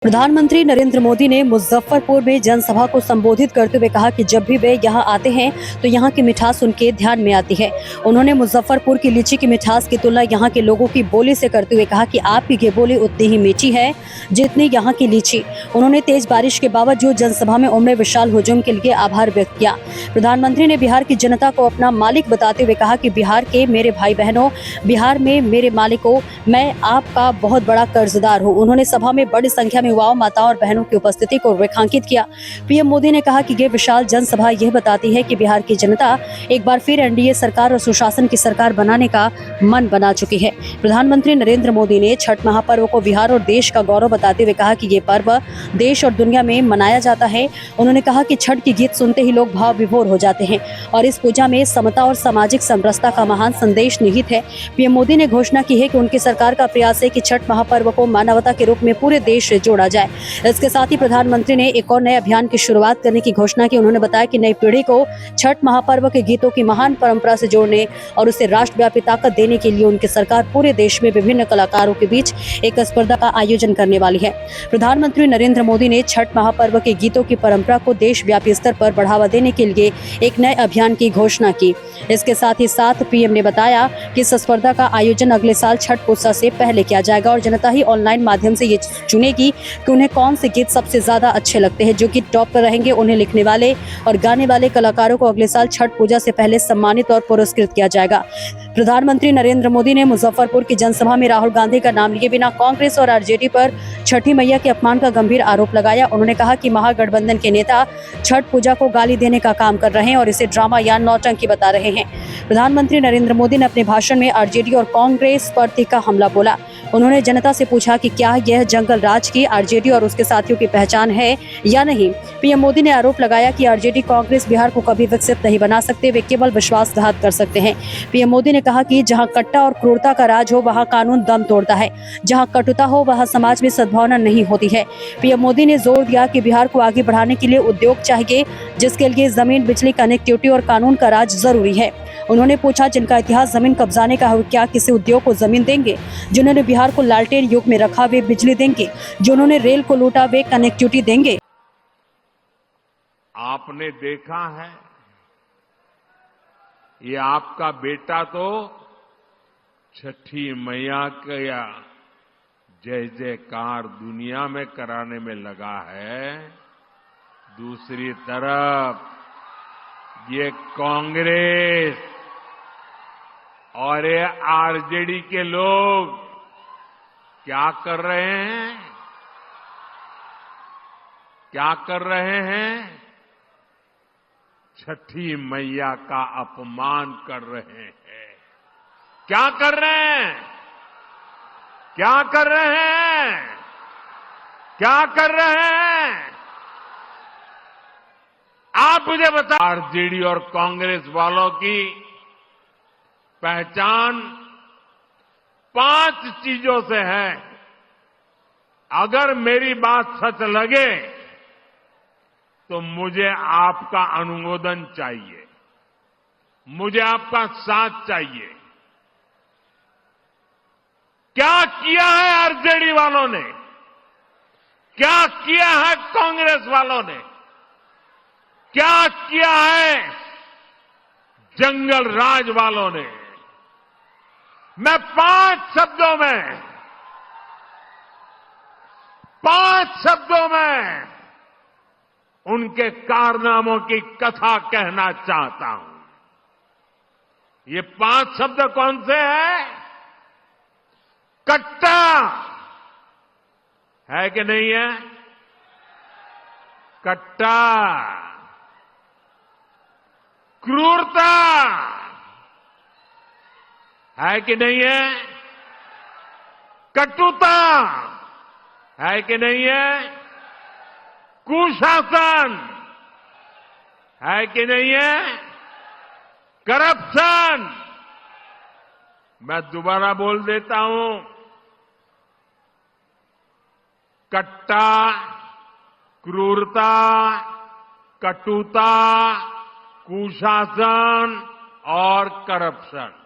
प्रधानमंत्री नरेंद्र मोदी ने मुजफ्फरपुर में जनसभा को संबोधित करते हुए कहा कि जब भी वे यहां आते हैं तो यहां की मिठास उनके ध्यान में आती है। उन्होंने मुजफ्फरपुर की लीची की मिठास की तुलना यहां के लोगों की बोली से करते हुए कहा कि आपकी ये बोली उतनी ही मीठी है जितनी यहां की लीची। उन्होंने तेज बारिश के बावजूद जनसभा में उमड़े विशाल हुजूम के लिए आभार व्यक्त किया। प्रधानमंत्री ने बिहार की जनता को अपना मालिक बताते हुए कहा कि बिहार के मेरे भाई बहनों, बिहार में मेरे मालिकों, मैं आपका बहुत बड़ा कर्जदार हूँ। उन्होंने सभा में बड़ी संख्या में युवाओं, माताओं और बहनों की उपस्थिति को रेखांकित किया। पीएम मोदी ने कहा कि ये विशाल जनसभा यह बताती है कि बिहार की जनता एक बार फिर एनडीए सरकार और सुशासन की सरकार बनाने का मन बना चुकी है। प्रधानमंत्री नरेंद्र मोदी ने छठ महापर्व को बिहार और देश का गौरव बताते हुए कहा कि ये पर्व देश और दुनिया में मनाया जाता है। उन्होंने कहा कि छठ की गीत सुनते ही लोग भाव विभोर हो जाते हैं और इस पूजा में समता और सामाजिक समरसता का महान संदेश निहित है। पीएम मोदी ने घोषणा की है कि उनकी सरकार का प्रयास है कि छठ महापर्व को मानवता के रूप में पूरे देश से जोड़ा जाए। इसके साथ ही प्रधानमंत्री ने एक और नए अभियान की शुरुआत करने की घोषणा की। उन्होंने बताया कि नई पीढ़ी को छठ महापर्व के गीतों की महान परंपरा से जोड़ने और उसे राष्ट्रव्यापी ताकत देने के लिए उनकी सरकार पूरे देश में विभिन्न कलाकारों के बीच एक स्पर्धा का आयोजन करने वाली है। प्रधानमंत्री नरेंद्र मोदी ने छठ महापर्व के गीतों की परंपरा को देशव्यापी स्तर पर बढ़ावा देने के लिए एक नए अभियान की घोषणा की। इसके साथ ही पीएम ने बताया कि इस स्पर्धा का आयोजन अगले साल छठ पूजा से पहले किया जाएगा और जनता ही ऑनलाइन माध्यम से ये चुनेगी कि उन्हें कौन से गीत सबसे ज्यादा अच्छे लगते हैं। जो गीत टॉप पर रहेंगे उन्हें लिखने वाले और गाने वाले कलाकारों को अगले साल छठ पूजा से पहले सम्मानित और पुरस्कृत किया जाएगा। प्रधानमंत्री नरेंद्र मोदी ने मुजफ्फरपुर की जनसभा में राहुल गांधी का नाम लिए बिना कांग्रेस और आरजेडी पर छठी मैया के अपमान का गंभीर आरोप लगाया। उन्होंने कहा कि महागठबंधन के नेता छठ पूजा को गाली देने का काम कर रहे हैं और इसे ड्रामा या नौटंकी बता रहे हैं। प्रधानमंत्री नरेंद्र मोदी ने अपने भाषण में आरजेडी और कांग्रेस पर तीखा हमला बोला। उन्होंने जनता से पूछा कि क्या यह जंगल राज की आरजेडी और उसके साथियों की पहचान है या नहीं। पीएम मोदी ने आरोप लगाया कि आरजेडी कांग्रेस बिहार को कभी विकसित नहीं बना सकते, वे केवल विश्वासघात कर सकते हैं। पीएम मोदी ने कहा कि जहां कट्टा और क्रूरता का राज हो वहां कानून दम तोड़ता है, जहां कटुता हो वहां समाज में सद्भावना नहीं होती है। पीएम मोदी ने जोर दिया कि बिहार को आगे बढ़ाने के लिए उद्योग चाहिए, जिसके लिए जमीन, बिजली, कनेक्टिविटी और कानून का राज जरूरी है। उन्होंने पूछा, जिनका इतिहास जमीन कब्जाने का है, क्या किसी उद्योग को जमीन देंगे? जिन्होंने बिहार को लालटेन युग में रखा वे बिजली देंगे? जिन्होंने रेल को लूटा वे कनेक्टिविटी देंगे? आपने देखा है, ये आपका बेटा तो छठी मैया का जय जयकार दुनिया में कराने में लगा है। दूसरी तरफ ये कांग्रेस और ये आरजेडी के लोग क्या कर रहे हैं? क्या कर रहे हैं? छठी मैया का अपमान कर रहे हैं। क्या कर रहे हैं? क्या कर रहे हैं? क्या कर रहे हैं? आप मुझे बताएं। आरजेडी और कांग्रेस वालों की पहचान 5 चीजों से है। अगर मेरी बात सच लगे तो मुझे आपका अनुमोदन चाहिए, मुझे आपका साथ चाहिए। क्या किया है आरजेडी वालों ने? क्या किया है कांग्रेस वालों ने? क्या किया है जंगल राज वालों ने? मैं 5 शब्दों में उनके कारनामों की कथा कहना चाहता हूं। ये 5 शब्द कौन से हैं? कट्टा है कि नहीं है? कट्टा, क्रूरता है कि नहीं है? कटुता है कि नहीं है? कुशासन है कि नहीं है? करप्शन, मैं दोबारा बोल देता हूं, कट्टा, क्रूरता, कटुता, कुशासन और करप्शन।